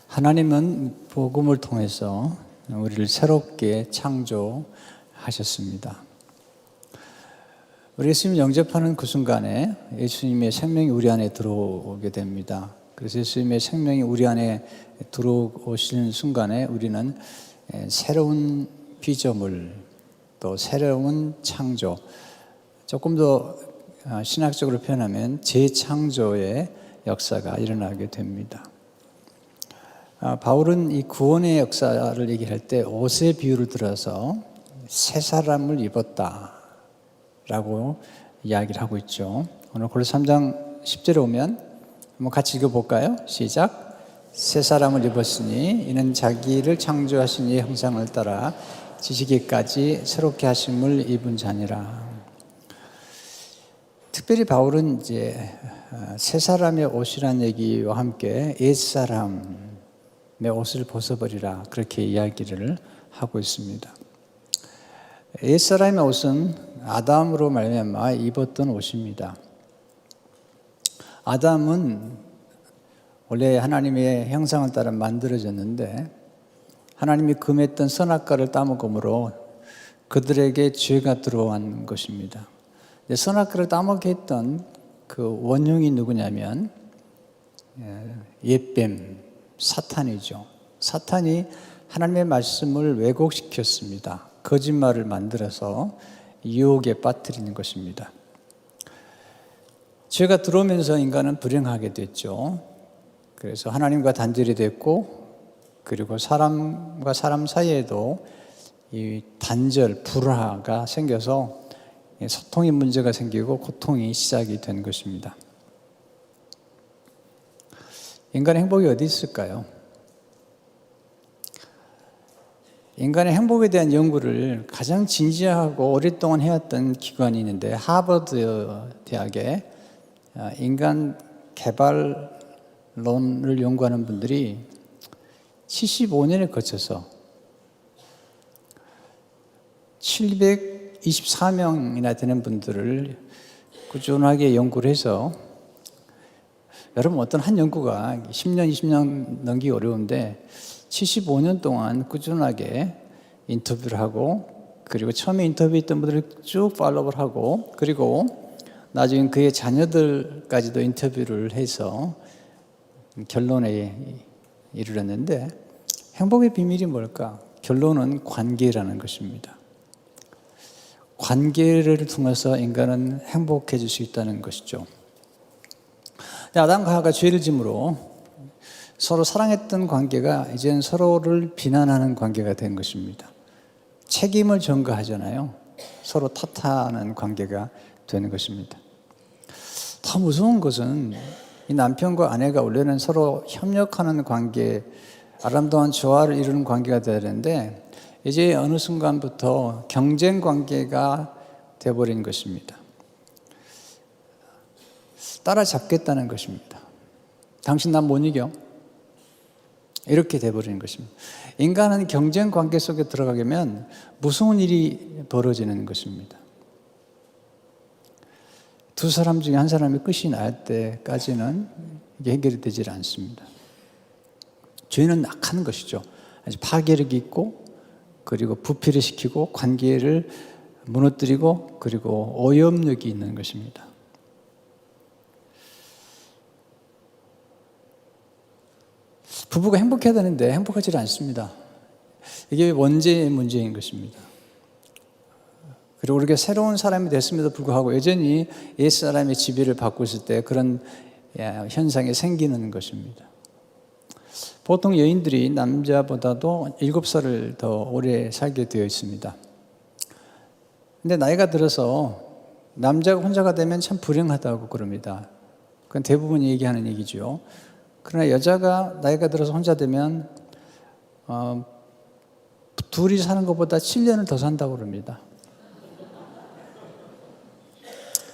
하나님은 복음을 통해서 우리를 새롭게 창조하셨습니다. 우리 예수님 영접하는 그 순간에 예수님의 생명이 우리 안에 들어오게 됩니다. 그래서 예수님의 생명이 우리 안에 들어오시는 순간에 우리는 새로운 피조물, 또 새로운 창조, 조금 더 신학적으로 표현하면 재창조의 역사가 일어나게 됩니다. 바울은 이 구원의 역사를 얘기할 때 옷의 비유를 들어서 새 사람을 입었다라고 이야기를 하고 있죠. 오늘 골로새 3장 10절에 오면 한번 같이 읽어볼까요? 시작. 새 사람을 입었으니 이는 자기를 창조하신 이의 형상을 따라 지시기까지 새롭게 하심을 입은 자니라. 특별히 바울은 이제 새 사람의 옷이란 얘기와 함께 옛 사람 내 옷을 벗어버리라 그렇게 이야기를 하고 있습니다. 옛사람의 옷은 아담으로 말미암아 입었던 옷입니다. 아담은 원래 하나님의 형상을 따라 만들어졌는데 하나님이 금했던 선악과를 따먹음으로 그들에게 죄가 들어온 것입니다. 선악과를 따먹게 했던 그 원흉이 누구냐면 옛뱀, 사탄이죠. 사탄이 하나님의 말씀을 왜곡시켰습니다. 거짓말을 만들어서 유혹에 빠뜨리는 것입니다. 죄가 들어오면서 인간은 불행하게 됐죠. 그래서 하나님과 단절이 됐고, 그리고 사람과 사람 사이에도 이 단절, 불화가 생겨서 소통의 문제가 생기고 고통이 시작이 된 것입니다. 인간의 행복이 어디 있을까요? 인간의 행복에 대한 연구를 가장 진지하고 오랫동안 해왔던 기관이 있는데 하버드 대학에 인간 개발론을 연구하는 분들이 75년에 거쳐서 724명이나 되는 분들을 꾸준하게 연구를 해서, 여러분 어떤 한 연구가 10년, 20년 넘기기 어려운데 75년 동안 꾸준하게 인터뷰를 하고, 그리고 처음에 인터뷰했던 분들을 쭉 팔로우를 하고, 그리고 나중에 그의 자녀들까지도 인터뷰를 해서 결론에 이르렀는데, 행복의 비밀이 뭘까? 결론은 관계라는 것입니다. 관계를 통해서 인간은 행복해질 수 있다는 것이죠. 아담과 하와가 죄를 짐으로 서로 사랑했던 관계가 이제는 서로를 비난하는 관계가 된 것입니다. 책임을 전가하잖아요. 서로 탓하는 관계가 되는 것입니다. 더 무서운 것은 이 남편과 아내가 원래는 서로 협력하는 관계, 아름다운 조화를 이루는 관계가 되어야 되는데 이제 어느 순간부터 경쟁 관계가 되어버린 것입니다. 따라잡겠다는 것입니다. 당신 난 못 이겨? 이렇게 돼버리는 것입니다. 인간은 경쟁 관계 속에 들어가면 무서운 일이 벌어지는 것입니다. 두 사람 중에 한 사람이 끝이 날 때까지는 이게 해결이 되질 않습니다. 죄는 악한 것이죠. 아주 파괴력이 있고, 그리고 부패를 시키고, 관계를 무너뜨리고, 그리고 오염력이 있는 것입니다. 부부가 행복해야 되는데 행복하지 않습니다. 이게 원죄의 문제인 것입니다. 그리고 우리가 새로운 사람이 됐음에도 불구하고 여전히 옛사람의 지배를 받고 있을 때 그런 현상이 생기는 것입니다. 보통 여인들이 남자보다도 7살을 더 오래 살게 되어 있습니다. 근데 나이가 들어서 남자가 혼자가 되면 참 불행하다고 그럽니다. 그건 대부분이 얘기하는 얘기죠. 그러나 여자가 나이가 들어서 혼자 되면 둘이 사는 것보다 7년을 더 산다고 그럽니다.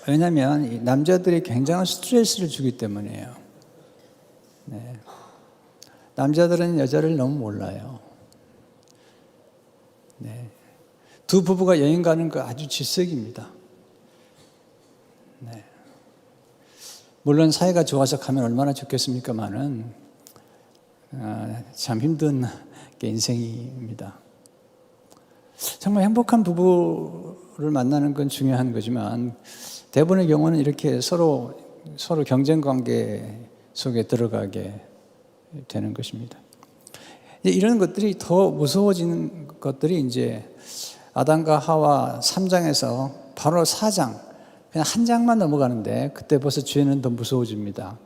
왜냐하면 이 남자들이 굉장한 스트레스를 주기 때문이에요. 네. 남자들은 여자를 너무 몰라요. 네. 두 부부가 여행 가는 거 아주 질색입니다. 네. 물론 사이가 좋아서 가면 얼마나 좋겠습니까마는 참 힘든 게 인생입니다. 정말 행복한 부부를 만나는 건 중요한 거지만 대부분의 경우는 이렇게 서로 경쟁 관계 속에 들어가게 되는 것입니다. 이런 것들이 더 무서워지는 것들이 이제 아담과 하와 3장에서 바로 4장, 그냥 한 장만 넘어가는데 그때 벌써 죄는 더 무서워집니다.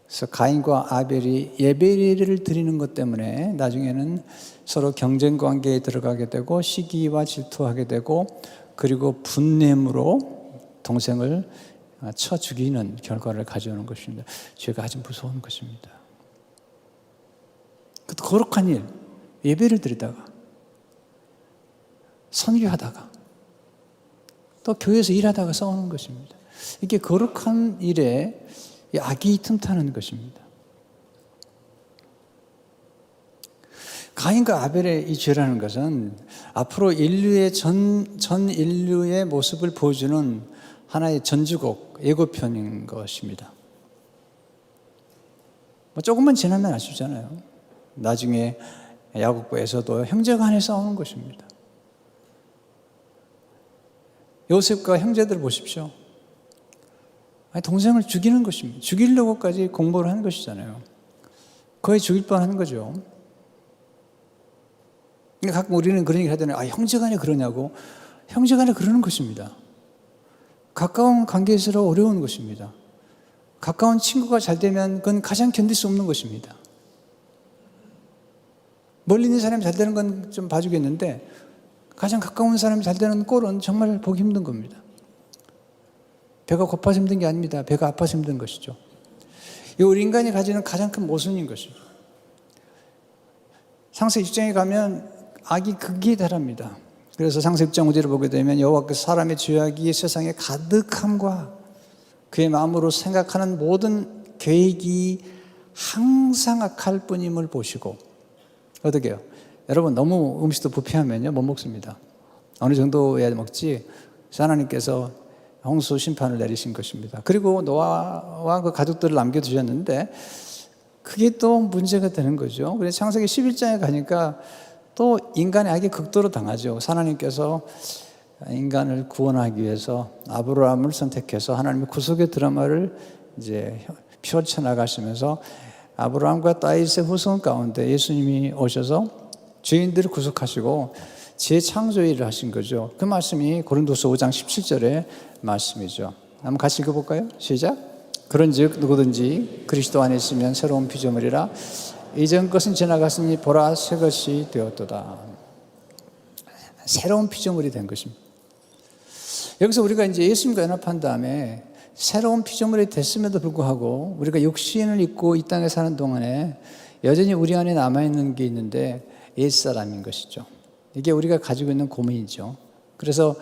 그래서 가인과 아벨이 예배를 드리는 것 때문에 나중에는 서로 경쟁 관계에 들어가게 되고 시기와 질투하게 되고 그리고 분냄으로 동생을 쳐 죽이는 결과를 가져오는 것입니다. 죄가 아주 무서운 것입니다. 그 거룩한 일, 예배를 드리다가 선교하다가 또 교회에서 일하다가 싸우는 것입니다. 이게 거룩한 일에 악이 틈타는 것입니다. 가인과 아벨의 이 죄라는 것은 앞으로 인류의 전 인류의 모습을 보여주는 하나의 전주곡, 예고편인 것입니다. 조금만 지나면 아시잖아요. 나중에 야곱과에서도 형제간에 싸우는 것입니다. 요셉과 형제들 보십시오. 동생을 죽이는 것입니다. 죽이려고까지 공모를 한 것이잖아요. 거의 죽일 뻔한 거죠. 가끔 우리는 그런 얘기 하잖아요. 형제간에 그러냐고. 형제간에 그러는 것입니다. 가까운 관계에서 어려운 것입니다. 가까운 친구가 잘 되면 그건 가장 견딜 수 없는 것입니다. 멀리 있는 사람이 잘 되는 건 좀 봐주겠는데 가장 가까운 사람이 잘 되는 꼴은 정말 보기 힘든 겁니다. 배가 고파서 힘든 게 아닙니다. 배가 아파서 힘든 것이죠. 이 우리 인간이 가지는 가장 큰 모순인 것이죠. 창세기 6장에 가면 악이 극기에 달합니다. 그래서 창세기 6장 5절을 보게 되면 여호와께서 사람의 죄악이 세상에 가득함과 그의 마음으로 생각하는 모든 계획이 항상 악할 뿐임을 보시고 어떻게 해요? 여러분 너무 음식도 부패하면요 못 먹습니다. 어느 정도야 먹지 하나님께서 홍수 심판을 내리신 것입니다. 그리고 노아와 그 가족들을 남겨두셨는데 그게 또 문제가 되는 거죠. 그래서 창세기 11장에 가니까 또 인간의 악이 극도로 당하죠. 하나님께서 인간을 구원하기 위해서 아브라함을 선택해서 하나님의 구속의 드라마를 이제 펼쳐 나가시면서 아브라함과 다윗의 후손 가운데 예수님이 오셔서 죄인들을 구속하시고 재창조 일을 하신 거죠. 그 말씀이 고린도서 5장 17절의 말씀이죠. 한번 같이 읽어볼까요? 시작. 그런즉 누구든지 그리스도 안에 있으면 새로운 피조물이라 이전 것은 지나갔으니 보라 새 것이 되었도다. 새로운 피조물이 된 것입니다. 여기서 우리가 이제 예수님과 연합한 다음에 새로운 피조물이 됐음에도 불구하고 우리가 육신을 입고 이 땅에 사는 동안에 여전히 우리 안에 남아있는 게 있는데 옛사람인 것이죠. 이게 우리가 가지고 있는 고민이죠. 그래서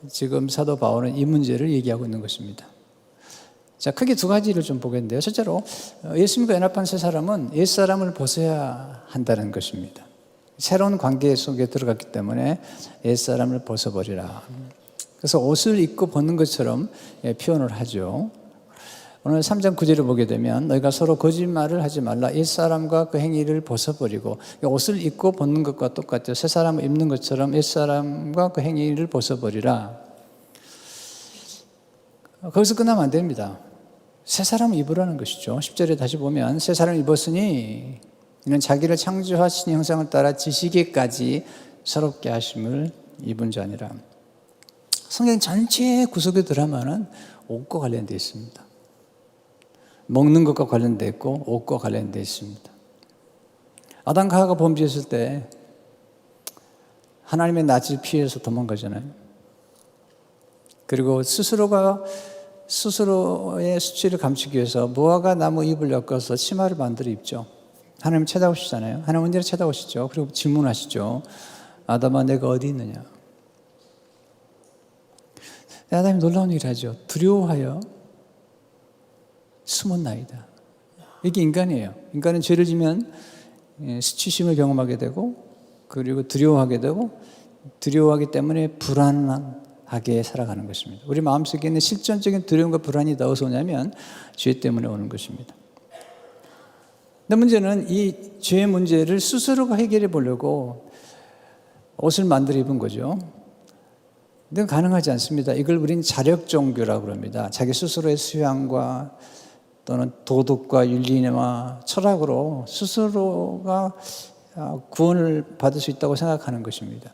지금 사도 바울은 이 문제를 얘기하고 있는 것입니다. 자, 크게 두 가지를 좀 보겠는데요. 첫째로 예수님과 연합한 새 사람은 옛사람을 벗어야 한다는 것입니다. 새로운 관계 속에 들어갔기 때문에 옛사람을 벗어버리라. 그래서 옷을 입고 벗는 것처럼 표현을 하죠. 오늘 3장 9절을 보게 되면 너희가 서로 거짓말을 하지 말라. 옛사람과 그 행위를 벗어버리고 옷을 입고 벗는 것과 똑같죠. 새 사람을 입는 것처럼 옛사람과 그 행위를 벗어버리라. 거기서 끝나면 안 됩니다. 새 사람을 입으라는 것이죠. 10절에 다시 보면 새 사람을 입었으니 이는 자기를 창조하신 형상을 따라 지시기까지 새롭게 하심을 입은 자니라. 성경 전체의 구속의 드라마는 옷과 관련되어 있습니다. 먹는 것과 관련되어 있고 옷과 관련되어 있습니다. 아담과 하와가 범죄했을 때 하나님의 낯을 피해서 도망가잖아요. 그리고 스스로의 수치를 감추기 위해서 무화과 나무 잎을 엮어서 치마를 만들어 입죠. 하나님 찾아오시잖아요. 하나님 언제나 찾아오시죠. 그리고 질문하시죠. 아담아 내가 어디 있느냐. 아담이 놀라운 일을 하죠. 두려워하여 숨었나이다. 이게 인간이에요. 인간은 죄를 지면 수치심을 경험하게 되고 그리고 두려워하게 되고 두려워하기 때문에 불안하게 살아가는 것입니다. 우리 마음속에 있는 실존적인 두려움과 불안이 어디서 오냐면 죄 때문에 오는 것입니다. 근데 문제는 이 죄의 문제를 스스로가 해결해 보려고 옷을 만들어 입은 거죠. 근데 가능하지 않습니다. 이걸 우린 자력 종교라고 합니다. 자기 스스로의 수양과 또는 도덕과 윤리와 철학으로 스스로가 구원을 받을 수 있다고 생각하는 것입니다.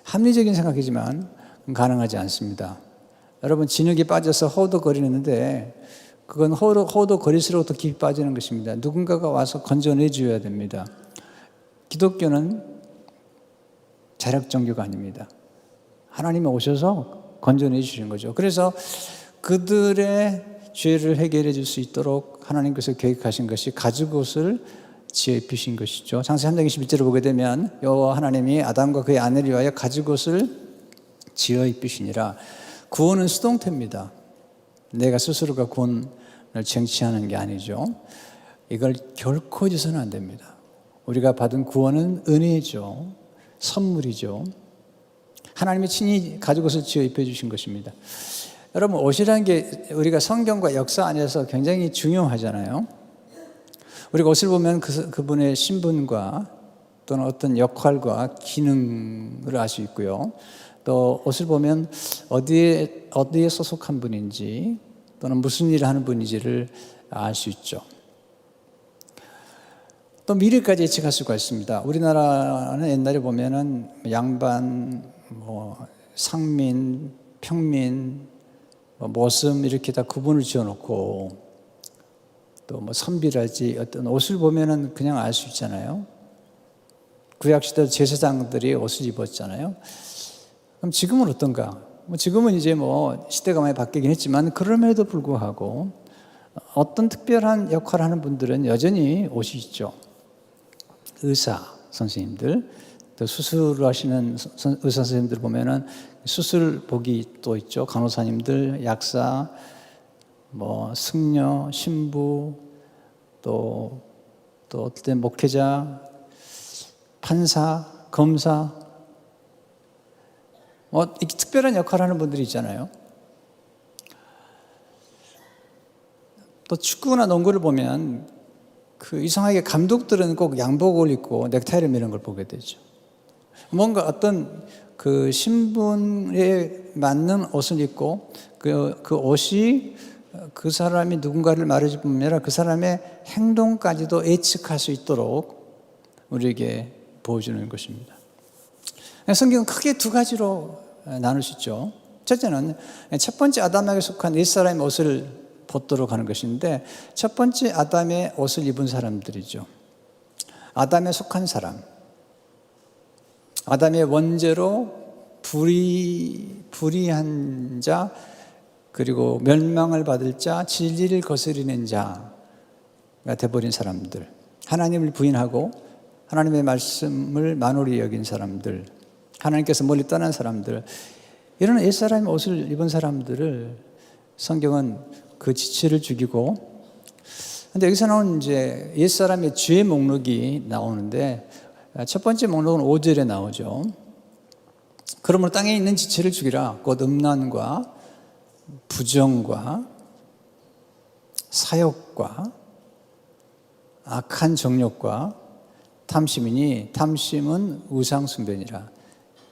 합리적인 생각이지만 가능하지 않습니다. 여러분, 진흙에 빠져서 허우덕거리는데 그건 허우덕거릴수록 더 깊이 빠지는 것입니다. 누군가가 와서 건져내 줘야 됩니다. 기독교는 자력 종교가 아닙니다. 하나님이 오셔서 건져내 주시는 거죠. 그래서 그들의 죄를 해결해 줄 수 있도록 하나님께서 계획하신 것이 가죽옷을 지어 입히신 것이죠. 창세기 3장 21절을 보게 되면 여호와 하나님이 아담과 그의 아내를 위하여 가죽옷을 지어 입히시니라. 구원은 수동태입니다. 내가 스스로가 구원을 쟁취하는 게 아니죠. 이걸 결코 잊어서는 안 됩니다. 우리가 받은 구원은 은혜죠. 선물이죠. 하나님이 친히 가죽옷을 지어 입혀주신 것입니다. 여러분, 옷이라는 게 우리가 성경과 역사 안에서 굉장히 중요하잖아요. 우리가 옷을 보면 그분의 신분과 또는 어떤 역할과 기능을 알 수 있고요. 또 옷을 보면 어디에 소속한 분인지 또는 무슨 일을 하는 분인지를 알 수 있죠. 또 미래까지 예측할 수가 있습니다. 우리나라는 옛날에 보면은 양반, 상민, 평민, 모섬 이렇게 다 구분을 지어놓고 또 선비라지 어떤 옷을 보면은 그냥 알 수 있잖아요. 구약시대 제사장들이 옷을 입었잖아요. 그럼 지금은 어떤가? 지금은 이제 시대가 많이 바뀌긴 했지만 그럼에도 불구하고 어떤 특별한 역할을 하는 분들은 여전히 옷이 있죠. 의사 선생님들, 또 수술을 하시는 의사 선생님들 보면은 수술복이 또 있죠. 간호사님들, 약사, 승려, 신부, 또 어떨 땐 목회자, 판사, 검사, 이렇게 특별한 역할을 하는 분들이 있잖아요. 또 축구나 농구를 보면 이상하게 감독들은 꼭 양복을 입고 넥타이를 매는 걸 보게 되죠. 뭔가 어떤 신분에 맞는 옷을 입고 그 옷이 그 사람이 누군가를 말해줄 뿐만 아니라 그 사람의 행동까지도 예측할 수 있도록 우리에게 보여주는 것입니다. 성경은 크게 두 가지로 나눌 수 있죠. 첫째는 첫 번째 아담에게 속한 옛사람의 옷을 벗도록 하는 것인데, 첫 번째 아담의 옷을 입은 사람들이죠. 아담에 속한 사람, 아담의 원죄로 불의한 자, 그리고 멸망을 받을 자, 진리를 거스리는 자가 되어버린 사람들, 하나님을 부인하고 하나님의 말씀을 만홀히 여긴 사람들, 하나님께서 멀리 떠난 사람들, 이런 옛사람의 옷을 입은 사람들을 성경은 그 지체를 죽이고, 근데 여기서 나오는 이제 옛사람의 죄의 목록이 나오는데, 첫 번째 목록은 5절에 나오죠. 그러므로 땅에 있는 지체를 죽이라. 곧 음란과 부정과 사욕과 악한 정욕과 탐심이니 탐심은 우상숭배니라.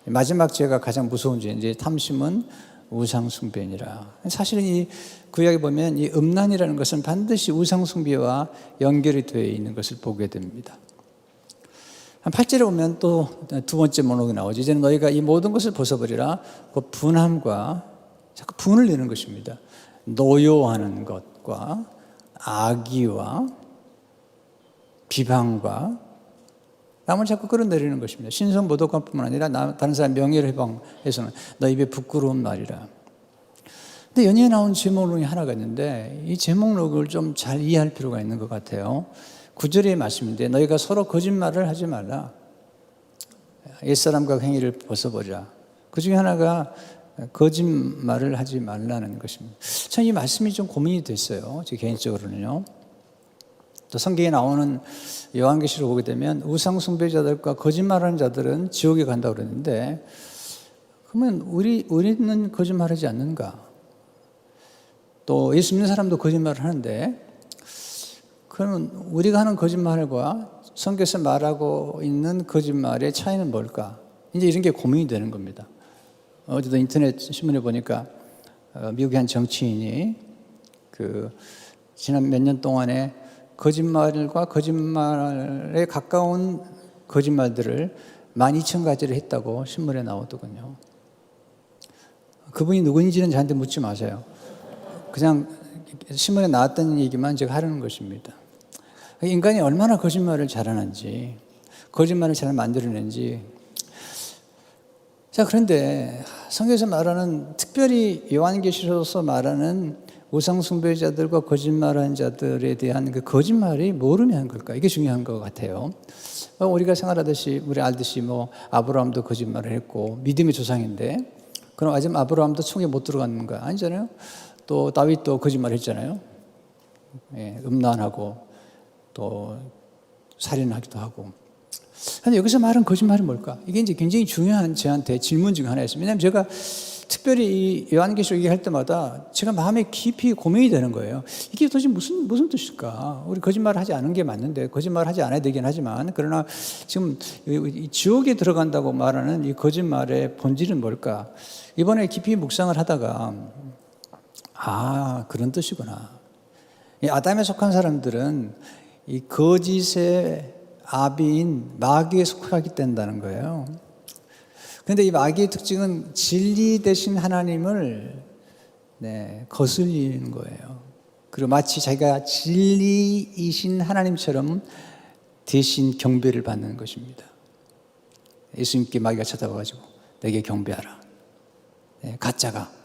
마지막 죄가 가장 무서운 죄인데 탐심은 우상숭배니라. 사실은 이 구약에 보면 이 음란이라는 것은 반드시 우상숭배와 연결이 되어 있는 것을 보게 됩니다. 한 8절에 보면 또 두 번째 목록이 나오죠. 이제는 너희가 이 모든 것을 벗어버리라. 그 분함과 자꾸 분을 내는 것입니다. 노여워하는 것과 악의와 비방과 남을 자꾸 끌어내리는 것입니다. 신성모독감뿐만 아니라 다른 사람 명예를 해방해서는 너 입에 부끄러운 말이라. 근데 연예에 나온 제목록이 하나가 있는데 이 제목록을 좀 잘 이해할 필요가 있는 것 같아요. 9절의 말씀인데 너희가 서로 거짓말을 하지 말라. 옛사람과 행위를 벗어버리라. 그 중에 하나가 거짓말을 하지 말라는 것입니다. 전 이 말씀이 좀 고민이 됐어요. 제 개인적으로는요. 또 성경에 나오는 요한계시록 보게 되면 우상 숭배자들과 거짓말하는 자들은 지옥에 간다고 그러는데, 그러면 우리는 거짓말하지 않는가? 또 예수 믿는 사람도 거짓말을 하는데 그러면 우리가 하는 거짓말과 성경에서 말하고 있는 거짓말의 차이는 뭘까? 이제 이런 게 고민이 되는 겁니다. 어제도 인터넷 신문에 보니까 미국의 한 정치인이 지난 몇 년 동안에 거짓말과 거짓말에 가까운 거짓말들을 12,000가지를 했다고 신문에 나오더군요. 그분이 누구인지는 저한테 묻지 마세요. 그냥 신문에 나왔던 얘기만 제가 하려는 것입니다. 인간이 얼마나 거짓말을 잘하는지, 거짓말을 잘 만들어내는지. 자, 그런데 성경에서 말하는, 특별히 요한계시록에서 말하는 우상 숭배자들과 거짓말하는 자들에 대한 그 거짓말이 뭐로 한 걸까? 이게 중요한 것 같아요. 우리가 생활하듯이 우리 알듯이 아브라함도 거짓말을 했고 믿음의 조상인데, 그럼 아직 아브라함도 천국에 못 들어가는 거 아니잖아요. 또 다윗도 거짓말했잖아요. 음란하고 또 살인하기도 하고. 그런데 여기서 말하는 거짓말이 뭘까? 이게 이제 굉장히 중요한 저한테 질문 중 하나였습니다. 왜냐하면 제가 특별히 이 요한계시록 얘기할 때마다 제가 마음에 깊이 고민이 되는 거예요. 이게 도대체 무슨 뜻일까? 우리 거짓말을 하지 않은 게 맞는데, 거짓말을 하지 않아야 되긴 하지만, 그러나 지금 이 지옥에 들어간다고 말하는 이 거짓말의 본질은 뭘까? 이번에 깊이 묵상을 하다가 그런 뜻이구나. 이 아담에 속한 사람들은 이 거짓의 아비인 마귀에 속하게 된다는 거예요. 그런데 이 마귀의 특징은 진리 대신 하나님을 거슬리는 거예요. 그리고 마치 자기가 진리이신 하나님처럼 대신 경배를 받는 것입니다. 예수님께 마귀가 찾아와가지고 내게 경배하라. 가짜가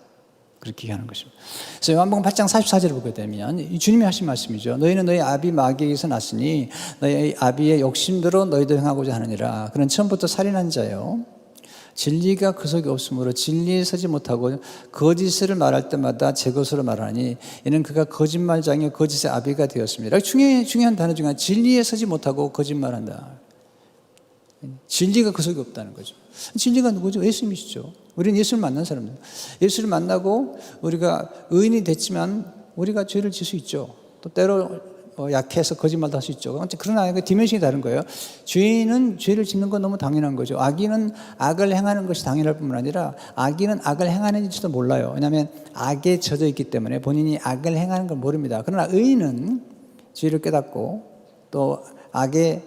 그렇게 하는 것입니다. 그래서 요한복음 8장 44절을 보게 되면 주님이 하신 말씀이죠. 너희는 너희 아비 마귀에게서 났으니 너희 아비의 욕심대로 너희도 행하고자 하느니라. 그는 처음부터 살인한 자요. 진리가 그 속에 없으므로 진리에 서지 못하고 거짓을 말할 때마다 제 것으로 말하니 이는 그가 거짓말장의 거짓의 아비가 되었습니다. 중요한 단어 중에 진리에 서지 못하고 거짓말한다. 진리가 그 속에 없다는 거죠. 진리가 누구죠? 예수님이시죠. 우리는 예수를 만난 사람들. 예수를 만나고 우리가 의인이 됐지만 우리가 죄를 질 수 있죠. 또 때로 약해서 거짓말도 할 수 있죠. 그러나 그 디멘션이 다른 거예요. 죄인은 죄를 짓는 건 너무 당연한 거죠. 악인은 악을 행하는 것이 당연할 뿐만 아니라 악인은 악을 행하는지도 몰라요. 왜냐하면 악에 젖어 있기 때문에 본인이 악을 행하는 걸 모릅니다. 그러나 의인은 죄를 깨닫고 또 악의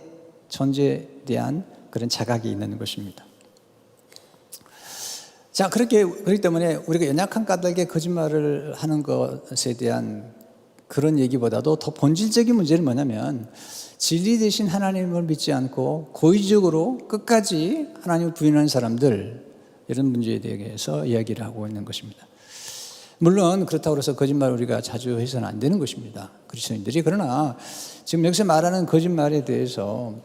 존재에 대한 그런 자각이 있는 것입니다. 자, 그렇기 때문에 우리가 연약한 까닭에 거짓말을 하는 것에 대한 그런 얘기보다도 더 본질적인 문제는 뭐냐면 진리 대신 하나님을 믿지 않고 고의적으로 끝까지 하나님을 부인하는 사람들, 이런 문제에 대해서 이야기를 하고 있는 것입니다. 물론 그렇다고 해서 거짓말을 우리가 자주 해서는 안 되는 것입니다. 그리스도인들이. 그러나 지금 여기서 말하는 거짓말에 대해서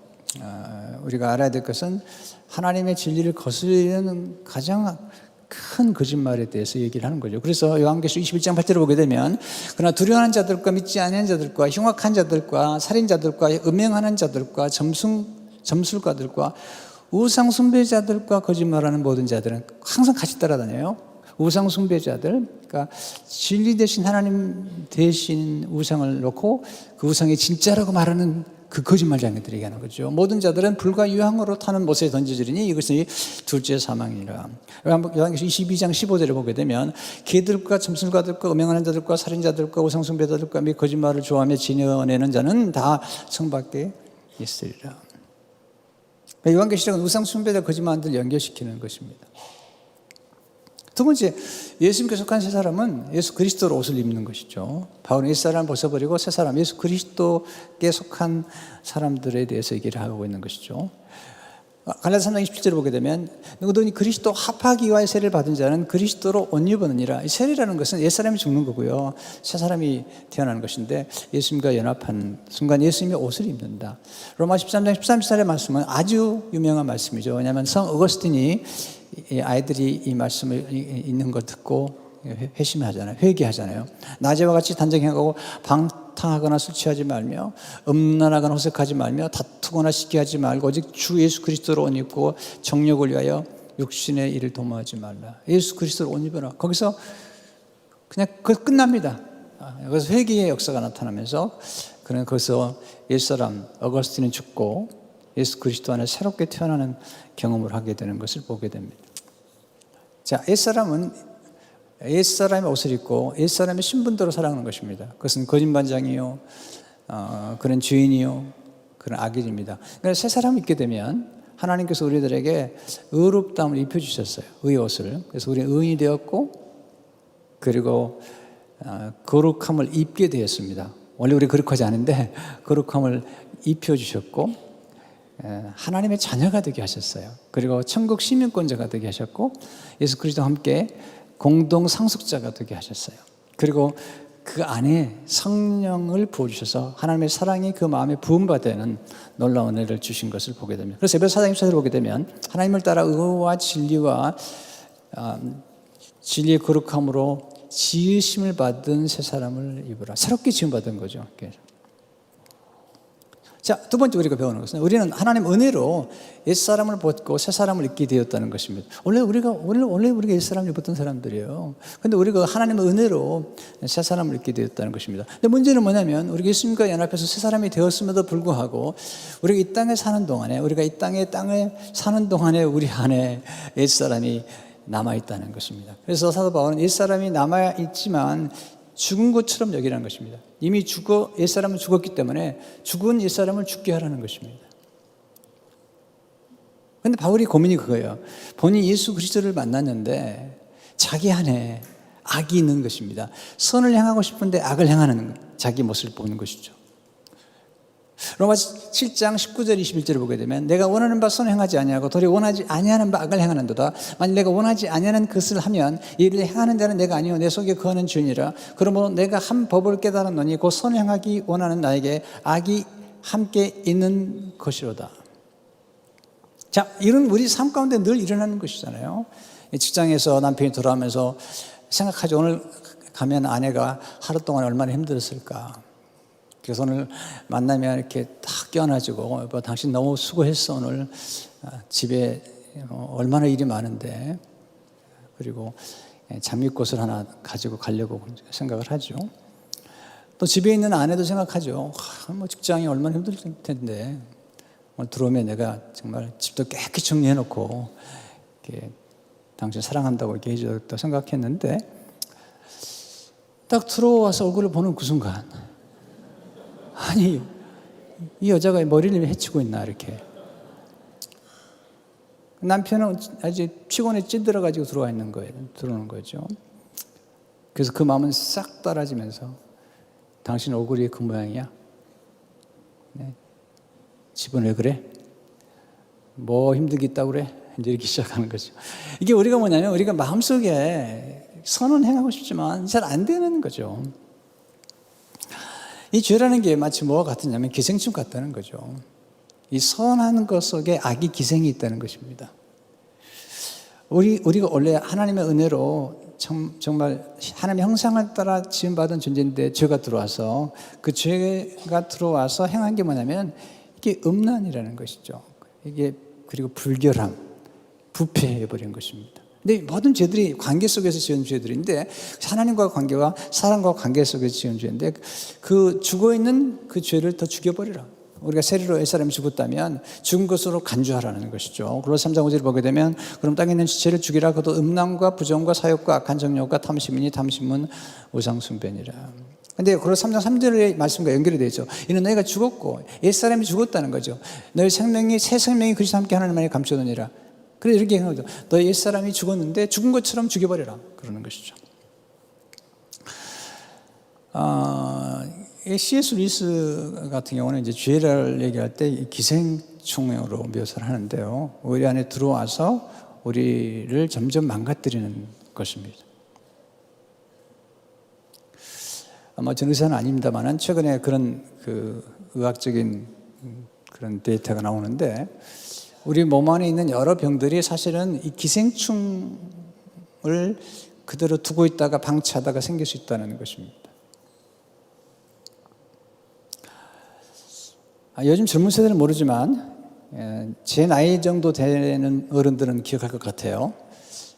우리가 알아야 될 것은 하나님의 진리를 거스르는 가장 큰 거짓말에 대해서 얘기를 하는 거죠. 그래서 요한계시록 21장 8절을 보게 되면 그러나 두려워하는 자들과 믿지 않는 자들과 흉악한 자들과 살인자들과 음행하는 자들과 점술가들과 우상 숭배자들과 거짓말하는 모든 자들은 항상 같이 따라다녀요. 우상 숭배자들, 그러니까 진리 대신 하나님 대신 우상을 놓고 그 우상이 진짜라고 말하는 그 거짓말장애들이 얘기하는 거죠. 모든 자들은 불과 유황으로 타는 못에 던져지리니 이것이 둘째 사망이라. 요한계시록 22장 15절을 보게 되면 개들과 점술가들과 음행하는 자들과 살인자들과 우상숭배자들과 및 거짓말을 좋아하며 지녀내는 자는 다 성밖에 있으리라. 요한계시록은 우상숭배자 거짓말들 연결시키는 것입니다. 두 번째, 예수님께 속한 새 사람은 예수 그리스도로 옷을 입는 것이죠. 바울은 옛사람을 벗어버리고 새 사람, 예수 그리스도께 속한 사람들에 대해서 얘기를 하고 있는 것이죠. 갈라디아 3장 27절을 보게 되면 너희 그리스도 합하기와의 세례를 받은 자는 그리스도로 옷 입었느니라. 세례라는 것은 옛사람이 죽는 거고요, 새 사람이 태어나는 것인데 예수님과 연합한 순간 예수님의 옷을 입는다. 로마 13장 13절의 말씀은 아주 유명한 말씀이죠. 왜냐하면 성 어거스틴이 아이들이 이 말씀을 읽는 걸 듣고 회심하잖아요. 회개하잖아요. 낮에와 같이 단정해가고 방탕하거나 술 취하지 말며 음란하거나 호색하지 말며 다투거나 시기하지 말고 오직 주 예수 그리스도로 옷 입고 정욕을 위하여 육신의 일을 도모하지 말라. 예수 그리스도로 옷 입어라. 거기서 그냥 끝납니다. 여기서 회개의 역사가 나타나면서 그는 거기서 옛사람 어거스틴은 죽고 예수 그리스도 안에 새롭게 태어나는 경험을 하게 되는 것을 보게 됩니다. 자, 옛사람은 옛사람의 옷을 입고 옛사람의 신분대로 살아가는 것입니다. 그것은 거짓말장이요, 그런 죄인이요, 그런 악인입니다. 그러니까 새 사람을 입게 되면 하나님께서 우리들에게 의롭다움을 입혀주셨어요. 의의 옷을. 그래서 우리는 의인이 되었고, 그리고 거룩함을 입게 되었습니다. 원래 우리 거룩하지 않은데 거룩함을 입혀주셨고, 하나님의 자녀가 되게 하셨어요. 그리고 천국 시민권자가 되게 하셨고, 예수 그리스도와 함께 공동 상속자가 되게 하셨어요. 그리고 그 안에 성령을 부어주셔서 하나님의 사랑이 그 마음에 부음받는 놀라운 은혜를 주신 것을 보게 됩니다. 그래서 에베소 4장 14절을 보게 되면 하나님을 따라 의와 진리와 진리의 거룩함으로 지으심을 받은 새 사람을 입으라. 새롭게 지음받은 거죠. 자, 두 번째 우리가 배우는 것은 우리는 하나님 은혜로 옛사람을 벗고 새사람을 입게 되었다는 것입니다. 원래 우리가 옛사람을 입었던 사람들이에요. 근데 우리가 하나님의 은혜로 새사람을 입게 되었다는 것입니다. 근데 문제는 뭐냐면 우리가 예수님과 연합해서 새사람이 되었음에도 불구하고 우리가 이 땅에 사는 동안에 사는 동안에 우리 안에 옛사람이 남아있다는 것입니다. 그래서 사도 바울은 옛사람이 남아있지만 죽은 것처럼 여기라는 것입니다. 이미 옛사람은 죽었기 때문에 죽은 옛사람을 죽게 하라는 것입니다. 그런데 바울이 고민이 그거예요. 본인이 예수 그리스도를 만났는데 자기 안에 악이 있는 것입니다. 선을 행하고 싶은데 악을 행하는 자기 모습을 보는 것이죠. 로마서 7장 19절 21절을 보게 되면 내가 원하는 바 선을 행하지 아니하고 도리어 원하지 아니하는 바 악을 행하는도다. 만일 내가 원하지 아니하는 것을 하면 이를 행하는 자는 내가 아니요 내 속에 거하는 죄니라. 그러므로 내가 한 법을 깨달았노니 곧 선을 행하기 원하는 나에게 악이 함께 있는 것이로다. 자, 이런 우리 삶 가운데 늘 일어나는 것이잖아요. 직장에서 남편이 돌아오면서 생각하죠. 오늘 가면 아내가 하루 동안 얼마나 힘들었을까. 그래서 오늘 만나면 이렇게 딱 껴안아주고 당신 너무 수고했어. 오늘 집에 얼마나 일이 많은데. 그리고 장미꽃을 하나 가지고 가려고 생각을 하죠. 또 집에 있는 아내도 생각하죠. 뭐 직장이 얼마나 힘들 텐데 오늘 들어오면 내가 정말 집도 깨끗이 정리해놓고 이렇게 당신 사랑한다고 이렇게 해주겠다 생각했는데 딱 들어와서 얼굴을 보는 그 순간 아니, 이 여자가 머리를 해치고 있나, 이렇게. 남편은 아주 피곤에 찌들어가지고 들어오는 거죠. 그래서 그 마음은 싹 떨어지면서 당신 얼굴이 그 모양이야? 네. 집은 왜 그래? 뭐 힘들게 있다고 그래? 이제 이렇게 시작하는 거죠. 이게 우리가 뭐냐면 우리가 마음속에 선은 행하고 싶지만 잘 안 되는 거죠. 이 죄라는 게 마치 뭐와 같으냐면 기생충 같다는 거죠. 이 선한 것 속에 악이 기생이 있다는 것입니다. 우리가 원래 하나님의 은혜로 정말 하나님의 형상을 따라 지음받은 존재인데 죄가 들어와서 그 죄가 들어와서 행한 게 뭐냐면 이게 음란이라는 것이죠. 이게 그리고 불결함, 부패해버린 것입니다. 근데 모든 죄들이 관계 속에서 지은 죄들인데 하나님과 관계와 사람과 관계 속에서 지은 죄인데 그 죽어있는 그 죄를 더 죽여버리라. 우리가 세리로 옛사람이 죽었다면 죽은 것으로 간주하라는 것이죠. 골로새 3장 5절을 보게 되면 그럼 땅에 있는 지체를 죽이라. 그도 음란과 부정과 사욕과 악한 정욕과 탐심이니 탐심은 우상숭배니라. 근데 골로새 3장 3절의 말씀과 연결이 되죠. 이는 너희가 죽었고 옛사람이 죽었다는 거죠. 너희 생명이 새 생명이 그리스도와 함께 하나님 안에 감춰두니라. 그래서 이렇게 얘기하는 거죠. 너의 옛사람이 죽었는데 죽은 것처럼 죽여버려라. 그러는 것이죠. C.S. 루이스 같은 경우는 이제 죄를 얘기할 때 기생충으로 묘사를 하는데요. 우리 안에 들어와서 우리를 점점 망가뜨리는 것입니다. 저는 의사는 아닙니다만은 최근에 그런 의학적인 그런 데이터가 나오는데 우리 몸 안에 있는 여러 병들이 사실은 이 기생충을 그대로 두고 있다가 방치하다가 생길 수 있다는 것입니다. 요즘 젊은 세대는 모르지만 제 나이 정도 되는 어른들은 기억할 것 같아요.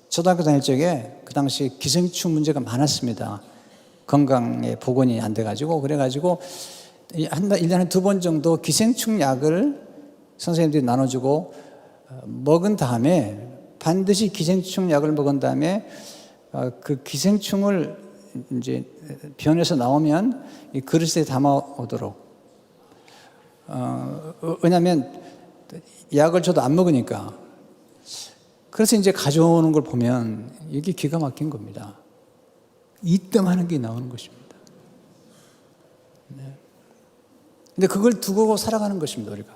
초등학교 다닐 적에 그 당시 기생충 문제가 많았습니다. 건강에 복원이 안 돼가지고 그래가지고 한 달, 1년에 2번 정도 기생충 약을 선생님들이 나눠주고 먹은 다음에 반드시 기생충 약을 먹은 다음에 그 기생충을 이제 변에서 나오면 이 그릇에 담아 오도록. 왜냐하면 약을 저도 안 먹으니까. 그래서 이제 가져오는 걸 보면 이게 기가 막힌 겁니다. 이때만한 게 나오는 것입니다. 네. 근데 그걸 두고 살아가는 것입니다, 우리가.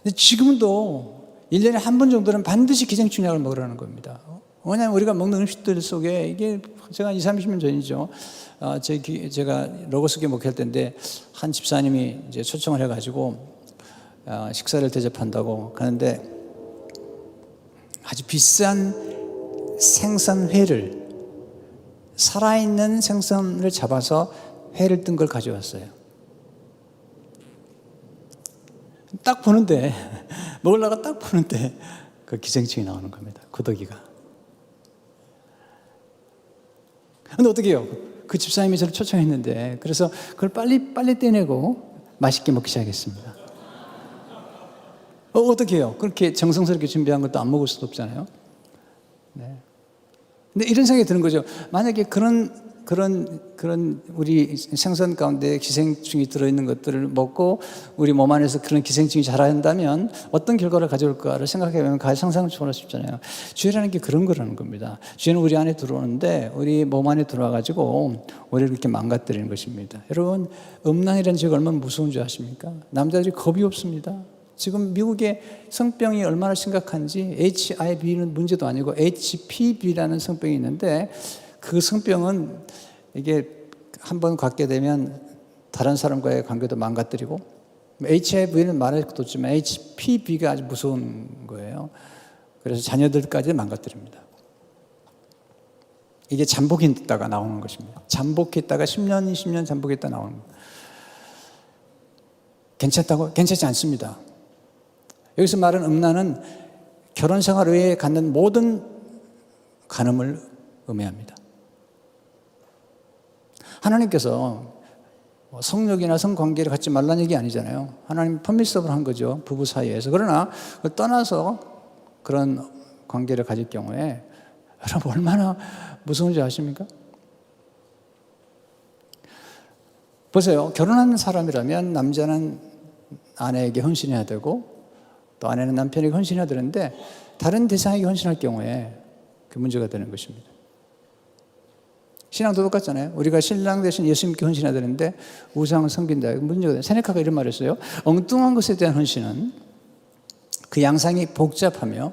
근데 지금도 1년에 한 번 정도는 반드시 기생충 약을 먹으라는 겁니다. 왜냐하면 우리가 먹는 음식들 속에 이게 제가 20, 30년 전이죠. 제가 로고스교회 목회할 때인데 한 집사님이 이제 초청을 해가지고 식사를 대접한다고 가는데 아주 비싼 생선회를 살아있는 생선을 잡아서 회를 뜬 걸 가져왔어요. 딱 보는데 먹으려고 딱 보는데 그 기생충이 나오는 겁니다. 고더기가. 근데 어떻게 해요? 그 집사님이 저를 초청했는데 그래서 그걸 빨리 떼내고 맛있게 먹기 시작했습니다. 어떻게 해요? 그렇게 정성스럽게 준비한 것도 안 먹을 수도 없잖아요. 네. 근데 이런 생각이 드는 거죠. 만약에 그런 우리 생선 가운데 기생충이 들어있는 것들을 먹고 우리 몸 안에서 그런 기생충이 자라난다면 어떤 결과를 가져올까를 생각해보면 상상을 초월할 수 있잖아요. 죄라는 게 그런 거라는 겁니다. 죄는 우리 안에 들어오는데 우리 몸 안에 들어와가지고 우리를 이렇게 망가뜨리는 것입니다. 여러분, 음란이라는 죄가 얼마나 무서운 줄 아십니까? 남자들이 겁이 없습니다. 지금 미국의 성병이 얼마나 심각한지 HIV는 문제도 아니고 HPV라는 성병이 있는데 그 성병은 이게 한번 갖게 되면 다른 사람과의 관계도 망가뜨리고 HIV는 말할 것도 없지만 HPV가 아주 무서운 거예요. 그래서 자녀들까지 망가뜨립니다. 이게 잠복했다가 나오는 것입니다. 잠복했다가 10년, 20년 잠복했다 나오는 거예요. 괜찮다고? 괜찮지 않습니다. 여기서 말하는 음란은 결혼 생활 외에 갖는 모든 간음을 의미합니다. 하나님께서 성욕이나 성관계를 갖지 말라는 얘기 아니잖아요. 하나님 퍼미서블 한 거죠. 부부 사이에서. 그러나 떠나서 그런 관계를 가질 경우에 여러분 얼마나 무서운지 아십니까? 보세요. 결혼한 사람이라면 남자는 아내에게 헌신해야 되고 또 아내는 남편에게 헌신해야 되는데 다른 대상에게 헌신할 경우에 그 문제가 되는 것입니다. 신앙도 똑같잖아요. 우리가 신랑 대신 예수님께 헌신해야 되는데 우상을 섬긴다. 문제가 돼요. 세네카가 이런 말을 했어요. 엉뚱한 것에 대한 헌신은 그 양상이 복잡하며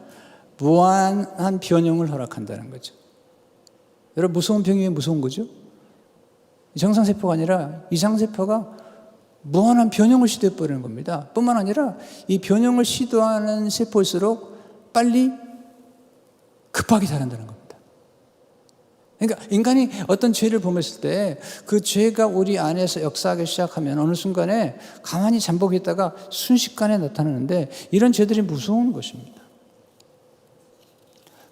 무한한 변형을 허락한다는 거죠. 여러분, 무서운 병이 무서운 거죠? 정상세포가 아니라 이상세포가 무한한 변형을 시도해버리는 겁니다. 뿐만 아니라 이 변형을 시도하는 세포일수록 빨리 급하게 자란다는 겁니다. 그러니까 인간이 어떤 죄를 범했을 때 그 죄가 우리 안에서 역사하기 시작하면 어느 순간에 가만히 잠복했다가 순식간에 나타나는데 이런 죄들이 무서운 것입니다.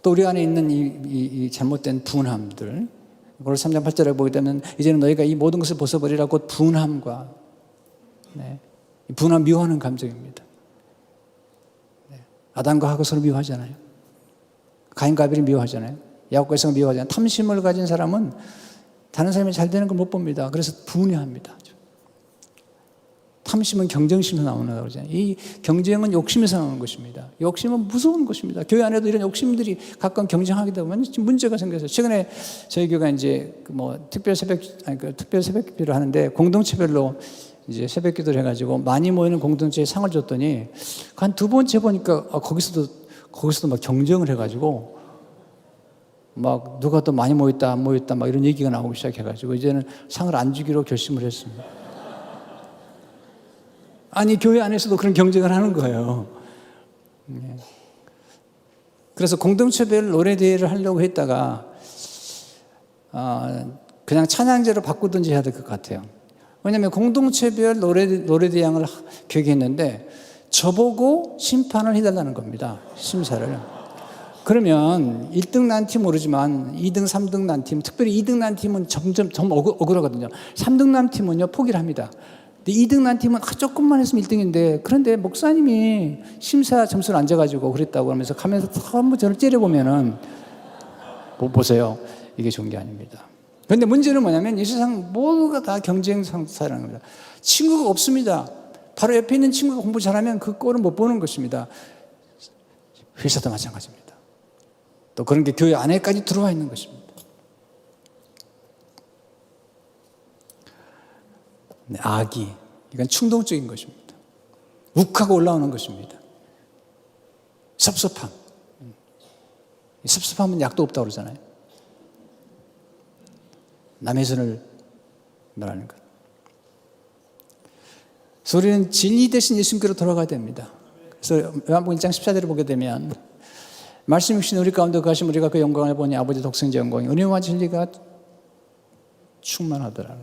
또 우리 안에 있는 이 잘못된 분함들, 그걸 3장 8절에 보게 되면 이제는 너희가 이 모든 것을 벗어버리라. 곧 분함과 분함, 미워하는 감정입니다. 아담과 하가 서로 미워하잖아요. 가인과 아벨이 미워하잖아요. 야곱과 에사가 미워하잖아요. 탐심을 가진 사람은 다른 사람이 잘 되는 걸 못 봅니다. 그래서 분해합니다. 탐심은 경쟁심에서 나오는 거잖아요. 이 경쟁은 욕심에서 나오는 것입니다. 욕심은 무서운 것입니다. 교회 안에도 이런 욕심들이 가끔 경쟁하게 되면 문제가 생겨서 최근에 저희 교회가 이제 특별 새벽 기도를 하는데 공동체별로 이제 새벽 기도를 해가지고 많이 모이는 공동체에 상을 줬더니 한 두 번째 보니까 거기서도 막 경쟁을 해가지고 막 누가 더 많이 모였다 안 모였다 막 이런 얘기가 나오기 시작해가지고 이제는 상을 안 주기로 결심을 했습니다. 아니 교회 안에서도 그런 경쟁을 하는 거예요. 그래서 공동체별 노래 대회를 하려고 했다가 그냥 찬양제로 바꾸든지 해야 될 것 같아요. 왜냐하면 공동체별 노래 대항을 계획했는데 저보고 심판을 해달라는 겁니다. 심사를. 그러면 1등 난 팀 모르지만 2등, 3등 난 팀, 특별히 2등 난 팀은 점점 억울하거든요. 3등 난 팀은요, 포기를 합니다. 근데 2등 난 팀은 조금만 했으면 1등인데, 그런데 목사님이 심사 점수를 안 재가지고 그랬다고 하면서 가면서 한번 저를 째려보면은, 보세요. 이게 좋은 게 아닙니다. 그런데 문제는 뭐냐면 이 세상 모두가 다 경쟁 상사라는 겁니다. 친구가 없습니다. 바로 옆에 있는 친구가 공부 잘하면 그 꼴은 못 보는 것입니다. 회사도 마찬가지입니다. 또 그런 게 교회 안에까지 들어와 있는 것입니다. 악이, 이건 충동적인 것입니다. 욱하고 올라오는 것입니다. 섭섭함. 섭섭함은 약도 없다고 그러잖아요. 남의 선을 말하는 것. 그래서 우리는 진리 대신 예수님께로 돌아가야 됩니다. 그래서 요한복음 1장 14절을 보게 되면 말씀 주신 우리 가운데 거하신 우리가 그 영광을 보니 아버지 독생자 영광이 은혜와 진리가 충만하더라.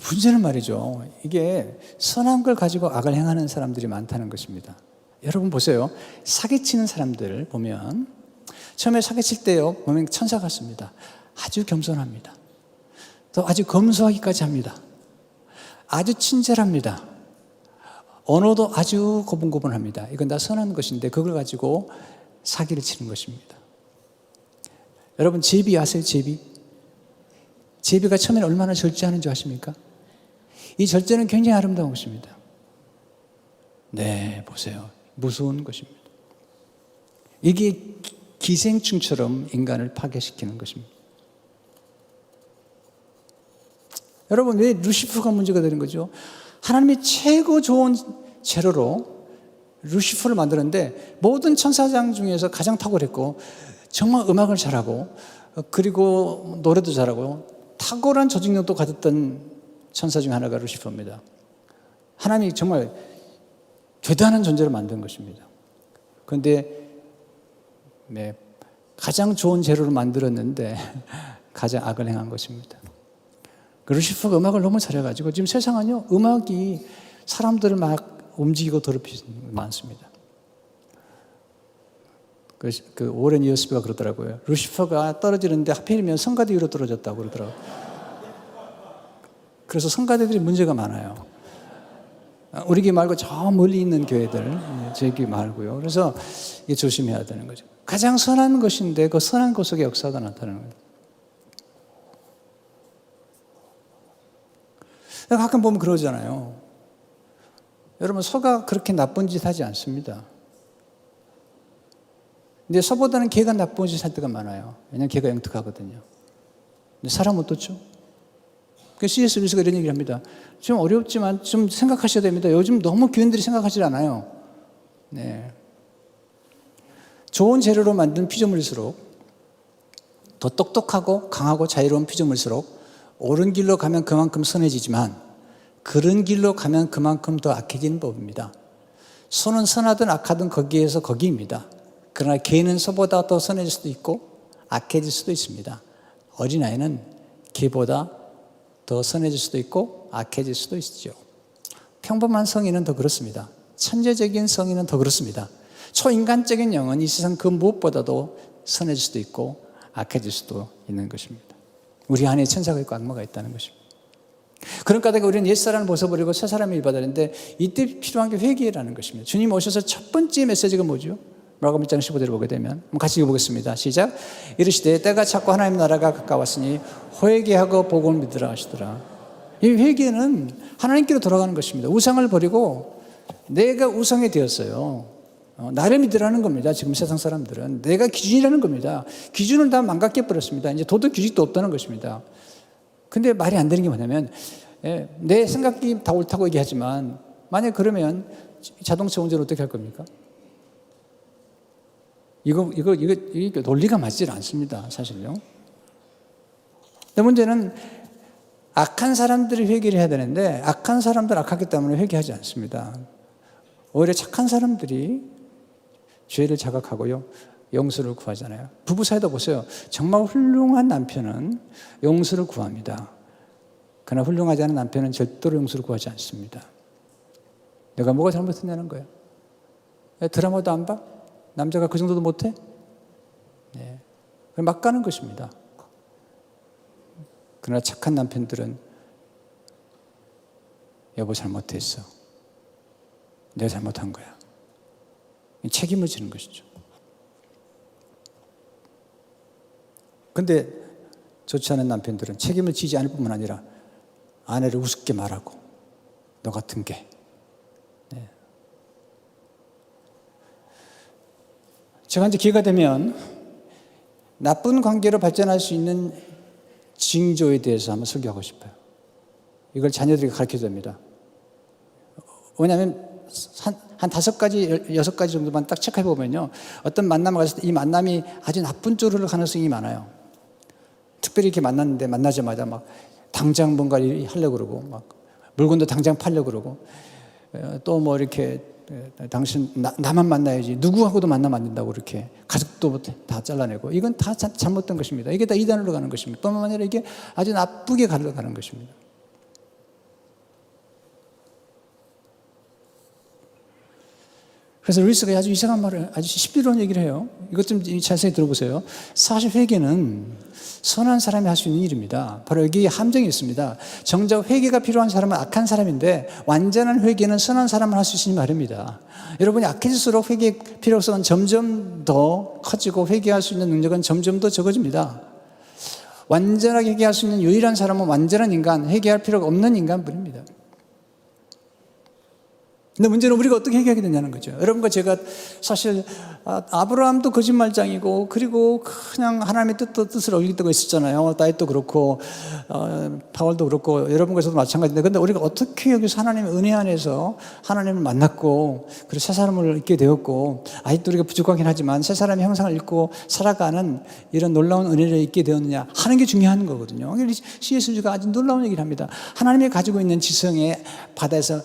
문제는 말이죠. 이게 선한 걸 가지고 악을 행하는 사람들이 많다는 것입니다. 여러분 보세요. 사기치는 사람들 보면 처음에 사기칠 때요, 보면 천사 같습니다. 아주 겸손합니다. 또 아주 검소하기까지 합니다. 아주 친절합니다. 언어도 아주 고분고분합니다. 이건 다 선한 것인데 그걸 가지고 사기를 치는 것입니다. 여러분 제비 아세요? 제비가 처음에는 얼마나 절제하는 줄 아십니까? 이 절제는 굉장히 아름다운 것입니다. 네, 보세요. 무서운 것입니다. 이게 기생충처럼 인간을 파괴시키는 것입니다. 여러분, 왜 루시퍼가 문제가 되는 거죠? 하나님이 최고 좋은 재료로 루시퍼를 만들었는데 모든 천사장 중에서 가장 탁월했고 정말 음악을 잘하고 그리고 노래도 잘하고 탁월한 조직력도 가졌던 천사 중 하나가 루시퍼입니다. 하나님이 정말 대단한 존재를 만든 것입니다. 그런데 네, 가장 좋은 재료를 만들었는데 가장 악을 행한 것입니다. 루시퍼가 음악을 너무 잘해가지고 지금 세상은요, 음악이 사람들을 막 움직이고 더럽히는 게 많습니다. 그 오렌 이어스비가 그러더라고요. 루시퍼가 떨어지는데 하필이면 성가대 위로 떨어졌다고 그러더라고요. 그래서 성가대들이 문제가 많아요. 우리 교회 말고 저 멀리 있는 교회들, 저희 교회 말고요. 그래서 이게 조심해야 되는 거죠. 가장 선한 것인데 그 선한 것 속에 역사가 나타나는 거예요. 가끔 보면 그러잖아요. 여러분, 소가 그렇게 나쁜 짓 하지 않습니다. 근데 소보다는 개가 나쁜 짓 할 때가 많아요. 왜냐하면 개가 영특하거든요. 근데 사람은 어떻죠? 그래서 C.S. 루이스가 이런 얘기를 합니다. 좀 어렵지만 좀 생각하셔야 됩니다. 요즘 너무 교인들이 생각하지 않아요. 네. 좋은 재료로 만든 피조물일수록 더 똑똑하고 강하고 자유로운 피조물일수록 옳은 길로 가면 그만큼 선해지지만 그른 길로 가면 그만큼 더 악해지는 법입니다. 소는 선하든 악하든 거기에서 거기입니다. 그러나 개는 소보다 더 선해질 수도 있고 악해질 수도 있습니다. 어린아이는 개보다 더 선해질 수도 있고 악해질 수도 있죠. 평범한 성인은 더 그렇습니다. 천재적인 성인은 더 그렇습니다. 초인간적인 영은 이 세상 그 무엇보다도 선해질 수도 있고 악해질 수도 있는 것입니다. 우리 안에 천사가 있고 악마가 있다는 것입니다. 그러니까 우리는 옛사람을 벗어버리고 새 사람을 입어야 되는데 이때 필요한 게 회개라는 것입니다. 주님 오셔서 첫 번째 메시지가 뭐죠? 마가복음 1장 15절을 보게 되면 한번 같이 읽어보겠습니다. 시작. 이르시되 때가 찼고 하나님 나라가 가까웠으니 회개하고 복음을 믿으라 하시더라. 이 회개는 하나님께로 돌아가는 것입니다. 우상을 버리고 내가 우상이 되었어요. 나를 믿으라는 겁니다. 지금 세상 사람들은 내가 기준이라는 겁니다. 기준을 다 망각해 버렸습니다. 이제 도덕 규칙도 없다는 것입니다. 근데 말이 안 되는 게 뭐냐면 내 생각이 다 옳다고 얘기하지만 만약 그러면 자동차 운전을 어떻게 할 겁니까? 이거 논리가 맞지 않습니다. 사실요. 근데 문제는 악한 사람들이 회개를 해야 되는데 악한 사람들 악하기 때문에 회개하지 않습니다. 오히려 착한 사람들이 죄를 자각하고요, 용서를 구하잖아요. 부부 사이도 보세요. 정말 훌륭한 남편은 용서를 구합니다. 그러나 훌륭하지 않은 남편은 절대로 용서를 구하지 않습니다. 내가 뭐가 잘못했냐는 거예요. 드라마도 안 봐? 남자가 그 정도도 못해? 네. 막 가는 것입니다. 그러나 착한 남편들은 여보 잘못했어. 내가 잘못한 거야. 책임을 지는 것이죠. 근데 좋지 않은 남편들은 책임을 지지 않을 뿐만 아니라 아내를 우습게 말하고 너 같은 게. 네. 제가 이제 기회가 되면 나쁜 관계로 발전할 수 있는 징조에 대해서 한번 설교하고 싶어요. 이걸 자녀들에게 가르쳐야 됩니다. 왜냐하면 한 5가지, 6가지 정도만 딱 체크해 보면요, 어떤 만남을 갔을 때 이 만남이 아주 나쁜 쪽으로 갈 가능성이 많아요. 특별히 이렇게 만났는데 만나자마자 막 당장 뭔가를 하려고 그러고 막 물건도 당장 팔려고 그러고 또 뭐 이렇게 당신 나만 만나야지 누구하고도 만나면 안 된다고 이렇게 가족도 다 잘라내고 이건 다 잘못된 것입니다. 이게 다 이단으로 가는 것입니다. 뿐만 아니라 이게 아주 나쁘게 가는 것입니다. 그래서 루이스가 아주 이상한 말을, 아주 신비로운 얘기를 해요. 이것 좀 자세히 들어보세요. 사실 회개는 선한 사람이 할 수 있는 일입니다. 바로 여기에 함정이 있습니다. 정작 회개가 필요한 사람은 악한 사람인데 완전한 회개는 선한 사람을 할 수 있으니 말입니다. 여러분이 악해질수록 회개의 필요성은 점점 더 커지고 회개할 수 있는 능력은 점점 더 적어집니다. 완전하게 회개할 수 있는 유일한 사람은 완전한 인간, 회개할 필요가 없는 인간뿐입니다. 근데 문제는 우리가 어떻게 회개하게 되냐는 거죠. 여러분과 제가 사실 아브라함도 거짓말장이고 그리고 그냥 하나님의 뜻을 어기다고 있었잖아요. 다윗도 그렇고 바울도 그렇고 여러분과 저도 마찬가지인데, 근데 우리가 어떻게 여기서 하나님의 은혜 안에서 하나님을 만났고 그리고 새 사람을 잊게 되었고 아직도 우리가 부족하긴 하지만 새 사람의 형상을 잊고 살아가는 이런 놀라운 은혜를 잊게 되었느냐 하는 게 중요한 거거든요. C.S.Lewis가 아주 놀라운 얘기를 합니다. 하나님이 가지고 있는 지성의 바다에서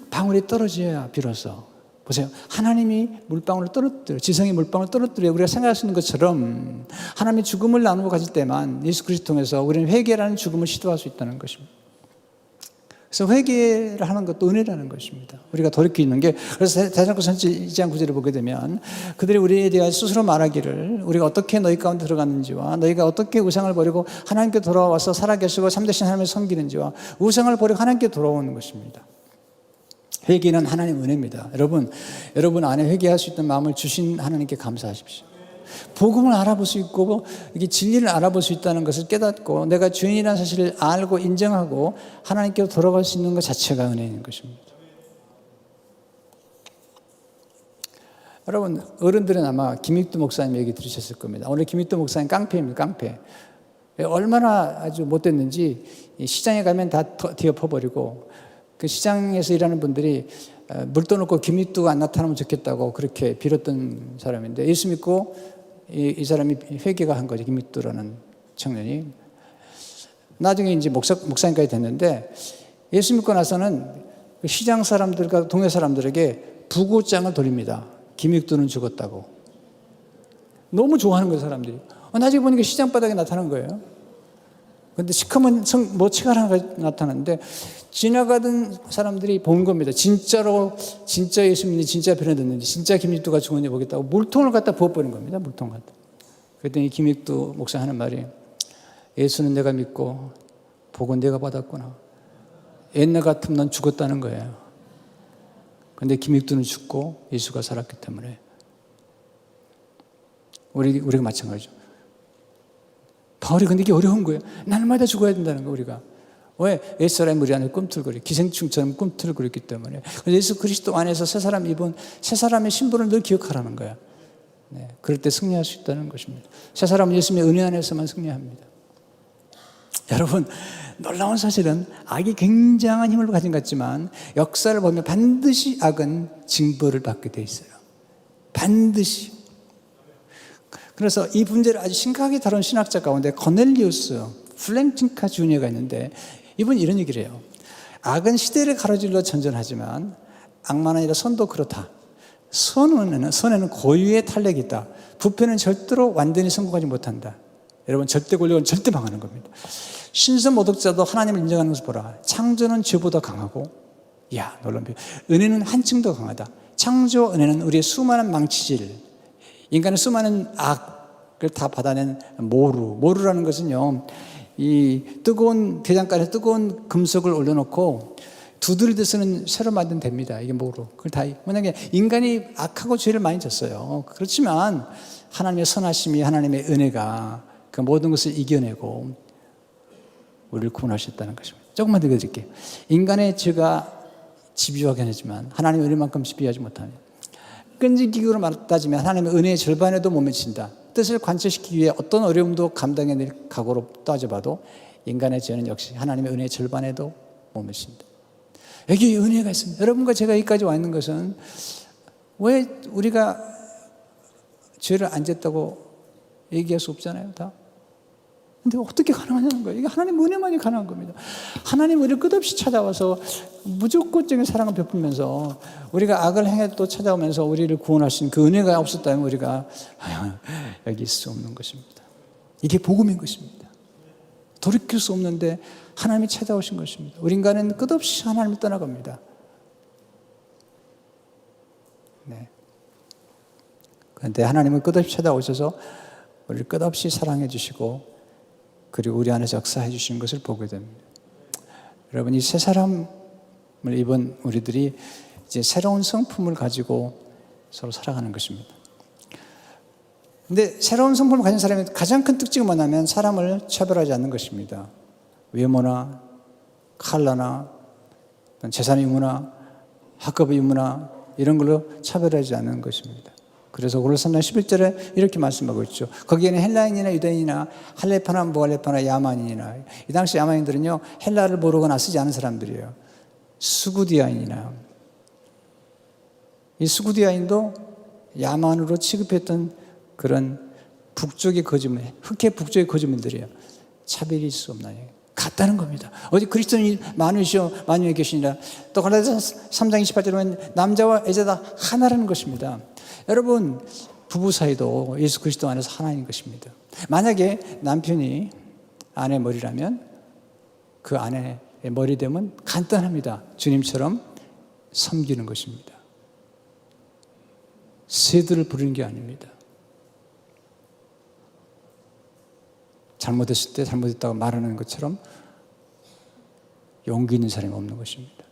방울이 떨어져야 비로소, 보세요, 하나님이 물방울을 떨어뜨려, 지성이 물방울을 떨어뜨려 우리가 생각할 수 있는 것처럼 하나님이 죽음을 나누고 가질 때만 예수 그리스도 통해서 우리는 회개라는 죽음을 시도할 수 있다는 것입니다. 그래서 회개를 하는 것도 은혜라는 것입니다. 우리가 돌이키는 게, 그래서 대사로서 2장 9절을 보게 되면 그들이 우리에 대해 스스로 말하기를 우리가 어떻게 너희 가운데 들어갔는지와 너희가 어떻게 우상을 버리고 하나님께 돌아와서 살아계시고 참되신 하나님을 섬기는지와 우상을 버리고 하나님께 돌아오는 것입니다. 회개는 하나님의 은혜입니다. 여러분 안에 회개할 수 있는 마음을 주신 하나님께 감사하십시오. 복음을 알아볼 수 있고 이게 진리를 알아볼 수 있다는 것을 깨닫고 내가 죄인이라는 사실을 알고 인정하고 하나님께로 돌아갈 수 있는 것 자체가 은혜인 것입니다. 여러분, 어른들은 아마 김익두 목사님 얘기 들으셨을 겁니다. 오늘 김익두 목사님 깡패입니다. 깡패. 얼마나 아주 못됐는지 시장에 가면 다 뒤엎어버리고 그 시장에서 일하는 분들이 물 떠놓고 김익두가 안 나타나면 좋겠다고 그렇게 빌었던 사람인데, 예수 믿고 이 사람이 회개가 한 거죠. 김익두라는 청년이. 나중에 이제 목사님까지 됐는데, 예수 믿고 나서는 시장 사람들과 동네 사람들에게 부고장을 돌립니다. 김익두는 죽었다고. 너무 좋아하는 거예요, 사람들이. 나중에 보니까 시장 바닥에 나타난 거예요. 근데 시커먼 모치가 하나 나타났는데 지나가던 사람들이 본 겁니다. 진짜 예수 믿는지 진짜 변화됐는지 진짜 김익두가 죽었는지 보겠다고 물통을 갖다 부어버린 겁니다. 물통 갖다. 그랬더니 김익두 목사 하는 말이, 예수는 내가 믿고 복은 내가 받았구나. 옛날 같으면 넌 죽었다는 거예요. 근데 김익두는 죽고 예수가 살았기 때문에 우리가 마찬가지죠. 바울이 근데 이게 어려운 거예요. 날마다 죽어야 된다는 거, 우리가. 왜? 옛사람이 우리 안에 꿈틀거리, 기생충처럼 꿈틀거렸기 때문에. 그래서 예수 그리스도 안에서 새 사람 입은 새 사람의 신분을 늘 기억하라는 거야. 네, 그럴 때 승리할 수 있다는 것입니다. 새 사람은 예수님의 은혜 안에서만 승리합니다. 여러분, 놀라운 사실은 악이 굉장한 힘을 가진 것 같지만 역사를 보면 반드시 악은 징벌을 받게 돼 있어요. 반드시. 그래서 이 문제를 아주 심각하게 다룬 신학자 가운데 코넬리우스 플랭팅카 주니어가 있는데, 이분이 이런 얘기를 해요. 악은 시대를 가로질러 전전하지만 악만 아니라 선도 그렇다. 선에는 고유의 탄력이 있다. 부패는 절대로 완전히 성공하지 못한다. 여러분, 절대 권력은 절대 망하는 겁니다. 신선 모독자도 하나님을 인정하는 것을 보라. 창조는 죄보다 강하고, 놀랍니다. 은혜는 한층 더 강하다. 창조 은혜는 우리의 수많은 망치질, 인간의 수많은 악을 다 받아낸 모루라는 것은요, 이 뜨거운 대장간에 뜨거운 금속을 올려놓고 두들겨서는 새로 만든 됩니다. 이게 모루. 그걸 다 만약에 인간이 악하고 죄를 많이 졌어요. 그렇지만 하나님의 선하심이, 하나님의 은혜가 그 모든 것을 이겨내고 우리를 구원하셨다는 것입니다. 조금만 더 읽어드릴게요. 인간의 죄가 집요하게 하지만 하나님의 은혜만큼 집요하지 못하며, 끈질기로 따지면 하나님의 은혜의 절반에도 못 미친다. 뜻을 관철시키기 위해 어떤 어려움도 감당해낼 각오로 따져봐도 인간의 죄는 역시 하나님의 은혜의 절반에도 못 미친다. 여기 은혜가 있습니다. 여러분과 제가 여기까지 와 있는 것은 왜 우리가 죄를 안 졌다고 얘기할 수 없잖아요, 다. 근데 어떻게 가능하냐는 거예요. 이게 하나님 은혜만이 가능한 겁니다. 하나님 우리를 끝없이 찾아와서 무조건적인 사랑을 베풀면서 우리가 악을 행해도 찾아오면서 우리를 구원하신 그 은혜가 없었다면 우리가 여기 있을 수 없는 것입니다. 이게 복음인 것입니다. 돌이킬 수 없는데 하나님이 찾아오신 것입니다. 우리 인간은 끝없이 하나님을 떠나갑니다. 네. 그런데 하나님은 끝없이 찾아오셔서 우리를 끝없이 사랑해 주시고 그리고 우리 안에서 역사해 주시는 것을 보게 됩니다. 여러분, 이 새 사람을 입은 우리들이 이제 새로운 성품을 가지고 서로 살아가는 것입니다. 근데 새로운 성품을 가진 사람의 가장 큰 특징은 뭐냐면 사람을 차별하지 않는 것입니다. 외모나 컬러나 재산의 유무나 학업의 유무나 이런 걸로 차별하지 않는 것입니다. 그래서 고린도서 3장 11절에 이렇게 말씀하고 있죠. 거기에는 헬라인이나 유대인이나 할레파나 무할레파나 야만인이나, 이 당시 야만인들은요 헬라를 모르거나 쓰지 않은 사람들이에요. 수구디아인이나, 이 수구디아인도 야만으로 취급했던 그런 북쪽의 거주민, 흑해 북쪽의 거주민들이에요. 차별이 있을 수 없나요? 같다는 겁니다. 어디 그리스도인이 만유에 계시니라. 또 갈라디아서 3장 28절에 보면 남자와 여자 다 하나라는 것입니다. 여러분, 부부 사이도 예수 그리스도 안에서 하나인 것입니다. 만약에 남편이 아내 머리라면 그 아내의 머리됨은 간단합니다. 주님처럼 섬기는 것입니다. 새들을 부르는 게 아닙니다. 잘못했을 때 잘못했다고 말하는 것처럼 용기 있는 사람이 없는 것입니다.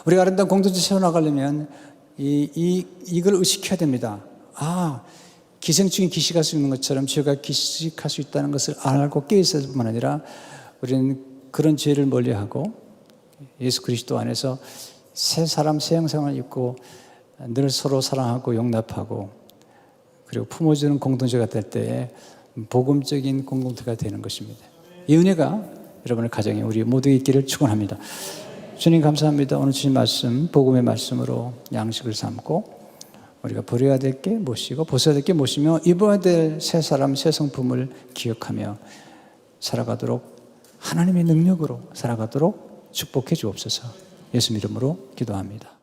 우리가 아름다운 공동체 세워나가려면 이걸 의식해야 됩니다. 기생충이 기식할 수 있는 것처럼 죄가 기식할 수 있다는 것을 알고 깨어있을 뿐만 아니라 우리는 그런 죄를 멀리하고 예수 그리스도 안에서 새 사람, 새 형상을 입고 늘 서로 사랑하고 용납하고 그리고 품어주는 공동체가 될 때에 복음적인 공동체가 되는 것입니다. 이 은혜가 여러분의 가정에 우리 모두에 있기를 축원합니다. 주님 감사합니다. 오늘 주신 말씀, 복음의 말씀으로 양식을 삼고 우리가 버려야 될 게 모시고 벗어야 될 게 모시며 입어야 될 새 사람, 새 성품을 기억하며 살아가도록 하나님의 능력으로 살아가도록 축복해 주옵소서. 예수 이름으로 기도합니다.